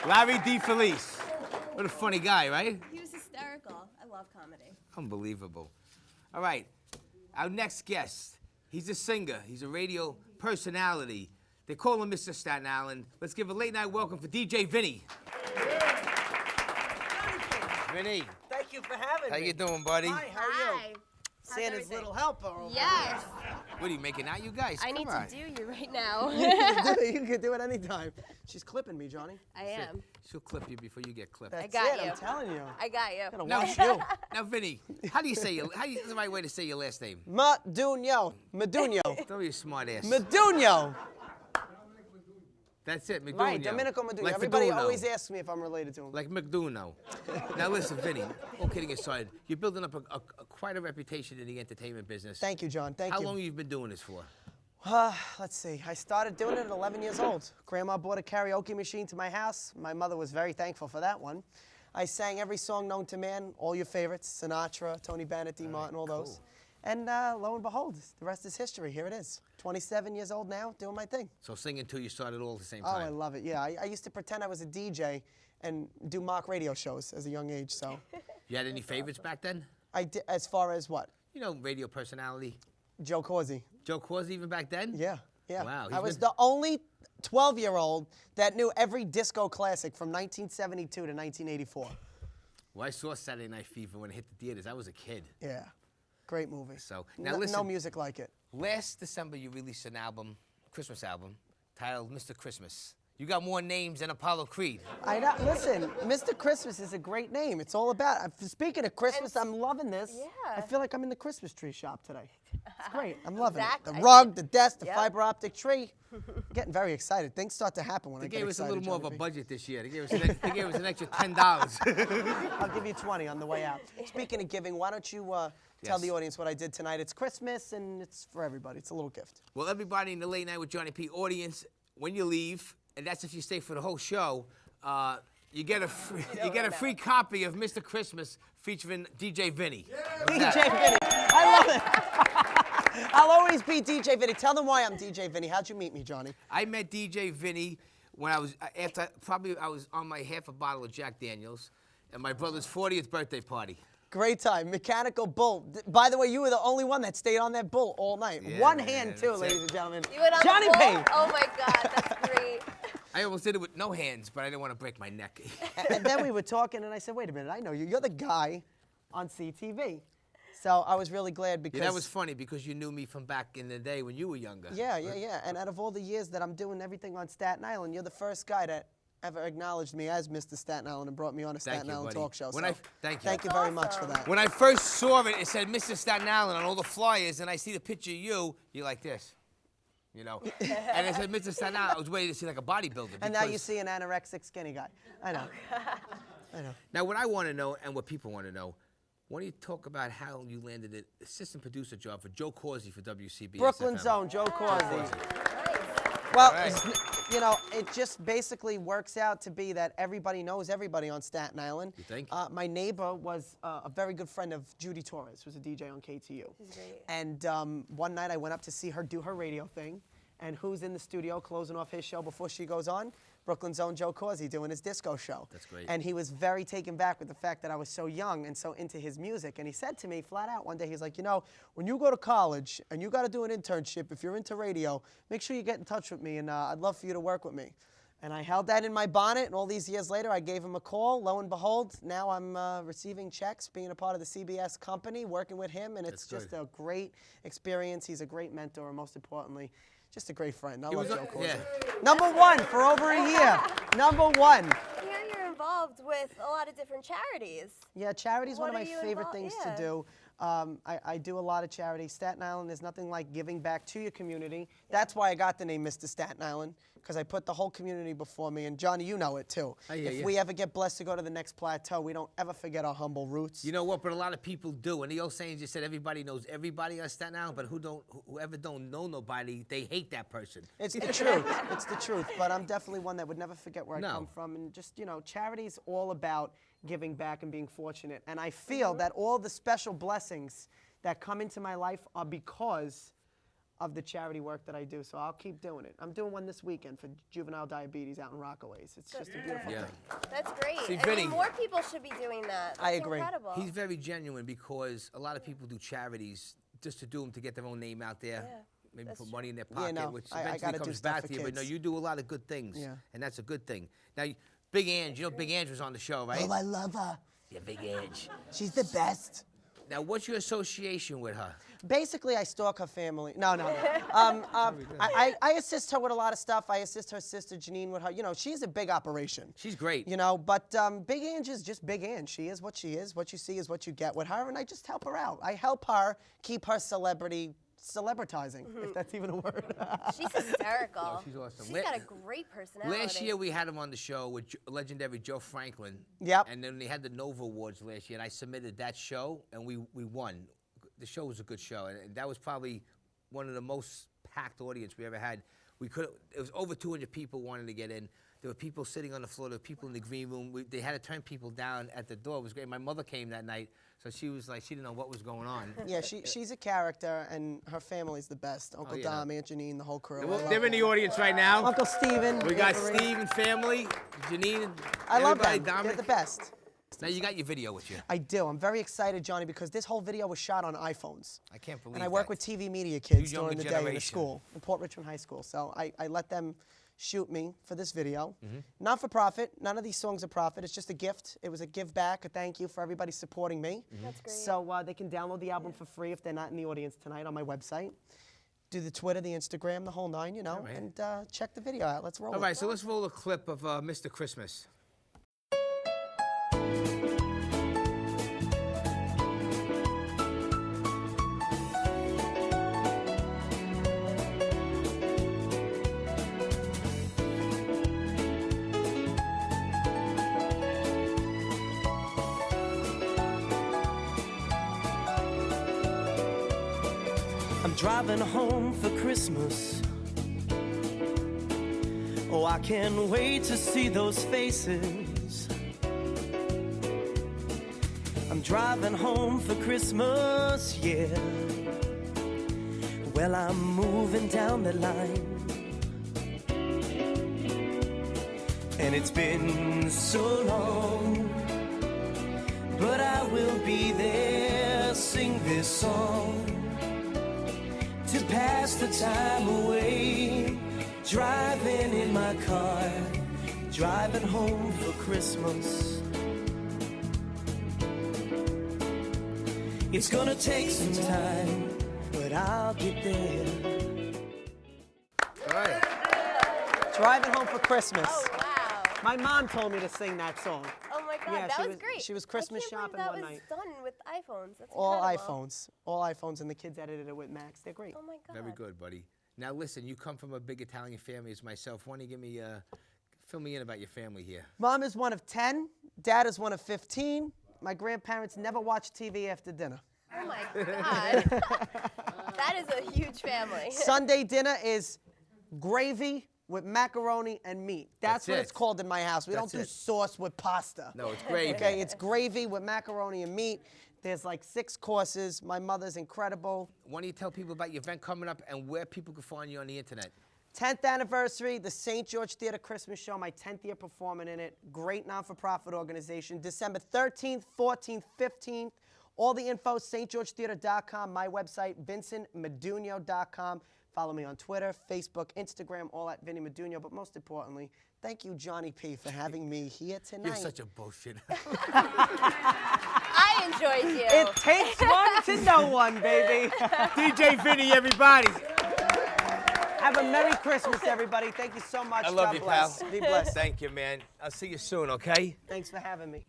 Larry DeFelice. What a funny guy, right? He was hysterical. I love comedy. Unbelievable. All right, our next guest. He's a singer. He's a radio personality. They call him Mr. Staten Island. Let's give a late night welcome for DJ Vinny. Vinny. Thank you for having me. How you doing, buddy? Hi, how are you? Santa's little helper. Yes. What are you making out, you guys? I need to do you right now. You can do it anytime. She's clipping me, Johnny. I am. She'll clip you before you get clipped. That's got it, you. I'm telling you. I got you. Gotta Now, watch you. now, Vinny, what's the right way to say your last name? Medugno. Don't be a smart ass. Medugno. That's it, Medugno. Right, Domenico Medugno. Like Everybody Medugno. always asks me if I'm related to him. Like Medugno. Now listen, Vinny, all kidding aside, you're building up quite a reputation in the entertainment business. Thank you, John. Thank How you. long have you been doing this for? Let's see. I started doing it at 11 years old. Grandma bought a karaoke machine to my house. My mother was very thankful for that one. I sang every song known to man, all your favorites, Sinatra, Tony Bennett, Dean Martin, all those. And lo and behold, the rest is history. Here it is. 27 years old now, doing my thing. So singing too, you started all at the same Oh, time? I love it. Yeah, I used to pretend I was a DJ and do mock radio shows as a young age. So, You had any favorites back then? I did. As far as what? You know, radio personality. Joe Corsi. Joe Corsi even back then? Yeah, yeah. Wow, I he's was been- the only 12-year-old that knew every disco classic from 1972 to 1984. Well, I saw Saturday Night Fever when it hit the theaters. I was a kid. Yeah, great movie. So, now no listen. music like it. Last December, you released an album, Christmas album, titled Mr. Christmas. You got more names than Apollo Creed. I know. Listen, Mr. Christmas is a great name. It's all about. Speaking of Christmas, I'm loving this. Yeah. I feel like I'm in the Christmas tree shop today. It's great. I'm loving Exactly. it. The rug, the desk, the Yep. fiber optic tree. Getting very excited. Things start to happen when They I get gave us a excited. little more of a Johnny B. budget this year. They gave us an extra $10. I'll give you 20 on the way out. Speaking of giving, why don't you tell the audience what I did tonight? It's Christmas and it's for everybody. It's a little gift. Well, everybody in the Late Night with Johnny P audience, when you leave, and that's if you stay for the whole show, you get a free copy of Mr. Christmas featuring DJ Vinny. DJ Vinny. I love it. I'll always be DJ Vinny. Tell them why I'm DJ Vinny. How'd you meet me, Johnny? I met DJ Vinny when I was I was on my half a bottle of Jack Daniels at my brother's 40th birthday party. Great time. Mechanical bull. By the way, you were the only one that stayed on that bull all night. Yeah, One man, hand, too, that's ladies it. and gentlemen. You went on Johnny the P. boat? Oh my God, that's great. I almost did it with no hands, but I didn't want to break my neck. And then we were talking, and I said, wait a minute, I know you. You're the guy on CTV. So I was really glad because... Yeah, that was funny because you knew me from back in the day when you were younger. Yeah. And out of all the years that I'm doing everything on Staten Island, you're the first guy that ever acknowledged me as Mr. Staten Island and brought me on a Staten Island talk show. When So thank you. thank you very much for that. When I first saw it, it said Mr. Staten Island on all the flyers, and I see the picture of you, you're like this, you know. And it said Mr. Staten Island. I was waiting to see like a bodybuilder. And now you because- see an anorexic skinny guy. I know. I know. Now, what I want to know and what people want to know, why don't you talk about how you landed an assistant producer job for Joe Corsi for WCBS? Brooklyn FM? Zone, Joe Corsi. Nice. Well, Right. you know, it just basically works out to be that everybody knows everybody on Staten Island. You think? My neighbor was a very good friend of Judy Torres, who was a DJ on KTU. She's great. And one night I went up to see her do her radio thing. And who's in the studio closing off his show before she goes on? Brooklyn's own Joe Corsi doing his disco show. That's great. And he was very taken back with the fact that I was so young and so into his music. And he said to me flat out one day, he's like, you know, when you go to college and you got to do an internship, if you're into radio, make sure you get in touch with me and I'd love for you to work with me. And I held that in my bonnet, and all these years later, I gave him a call. Lo and behold, now I'm receiving checks, being a part of the CBS company, working with him, and it's That's just good. a great experience. He's a great mentor, and most importantly, just a great friend. I love was Joe a- Corsi. yeah. Number one for over a year. Number one. I hear you're involved with a lot of different charities. Yeah, charity is one of What my are you favorite involved- things yeah. to do. I do a lot of charity. Staten Island, there's nothing like giving back to your community. That's why I got the name Mr. Staten Island, because I put the whole community before me. And Johnny, you know it too. I hear If ya. we ever get blessed to go to the next plateau, we don't ever forget our humble roots. You know what? But a lot of people do. And the old saying just said everybody knows everybody on Staten Island, but whoever don't know nobody, they hate that person. It's the truth. It's the truth. But I'm definitely one that would never forget where I No. come from. And just, you know, charity's all about giving back and being fortunate. And I feel that all the special blessings that come into my life are because of the charity work that I do. So I'll keep doing it. I'm doing one this weekend for juvenile diabetes out in Rockaways. It's just a beautiful thing. That's great. See, I Vinny- mean, more people should be doing that. That's I agree. Incredible. He's very genuine because a lot of people do charities just to do them to get their own name out there. Yeah, Maybe that's put true. money in their pocket, no, which I eventually gotta do comes stuff back for to you. But no, kids. you do a lot of good things, Yeah. and that's a good thing. Now, Big Ange, you know Big Ange was on the show, right? Oh, I love her. Yeah, Big Ange. She's the best. Now, what's your association with her? Basically, I stalk her family. No. I assist her with a lot of stuff. I assist her sister Janine with her. You know, she's a big operation. She's great. You know, but Big Ange is just Big Ange. She is what she is. What you see is what you get with her, and I just help her out. I help her keep her celebritizing, if that's even a word. She's hysterical. No, she's awesome. She's got a great personality. Last year we had him on the show with legendary Joe Franklin. Yep. And then they had the Nova Awards last year, and I submitted that show, and we won. The show was a good show, and that was probably one of the most packed audience we ever had. It was over 200 people wanting to get in. There were people sitting on the floor. There were people in the green room. They had to turn people down at the door. It was great. My mother came that night, so she was like, she didn't know what was going on. Yeah, she's a character, and her family's the best. Uncle yeah. Dom, Aunt Janine, the whole crew. I Well, love they're in them. the audience right now. Uncle Steven. We got Aunt Marie. Steve and family, Janine, and I love everybody, them. They're Dominic. the best. Now you got your video with you. I do. I'm very excited, Johnny, because this whole video was shot on iPhones. I can't believe And I work that. with TV media kids You younger during the day in the generation. school, in Port Richmond High School. So I let them shoot me for this video. Mm-hmm. Not for profit. None of these songs are profit. It's just a gift. It was a give back, a thank you for everybody supporting me. That's great. So they can download the album for free if they're not in the audience tonight on my website. Do the Twitter, the Instagram, the whole nine, you know, right. and check the video out. Let's roll All it. right, so let's roll a clip of Mr. Christmas. I'm driving home for Christmas. Oh, I can't wait to see those faces. I'm driving home for Christmas, yeah. Well, I'm moving down the line. And it's been so long, but I will be there, sing this song to pass the time away, driving in my car, driving home for Christmas. It's gonna take some time, but I'll get there. All right. Driving home for Christmas. Oh, wow. My mom told me to sing that song. Oh, my God. Yeah, that she was was- great. she was Christmas I can't shopping believe one that night. was done with iPhones. That's All incredible. iPhones, and the kids edited it with Max. They're great. Oh, my God. Very good, buddy. Now listen, you come from a big Italian family as myself. Why don't you give me, fill me in about your family here? Mom is one of 10. Dad is one of 15. My grandparents never watch TV after dinner. Oh, my God. That is a huge family. Sunday dinner is gravy with macaroni and meat. That's That's what it. it's called in my house. We That's don't do it. sauce with pasta. No, it's gravy. Okay, it's gravy with macaroni and meat. There's like 6 courses. My mother's incredible. Why don't you tell people about your event coming up and where people can find you on the internet? 10th anniversary, the St. George Theater Christmas Show, my 10th year performing in it. Great non-for-profit organization. December 13th, 14th, 15th. All the info, stgeorgetheater.com, my website, vincentmedugno.com. Follow me on Twitter, Facebook, Instagram, all at Vinny Medugno. But most importantly, thank you, Johnny P, for having me here tonight. You're such a bullshit. I enjoyed you. It takes one to know one, baby. DJ Vinny, everybody. Have a Merry Christmas, everybody. Thank you so much. I love God you, bless. pal. Be blessed. Thank you, man. I'll see you soon, okay? Thanks for having me.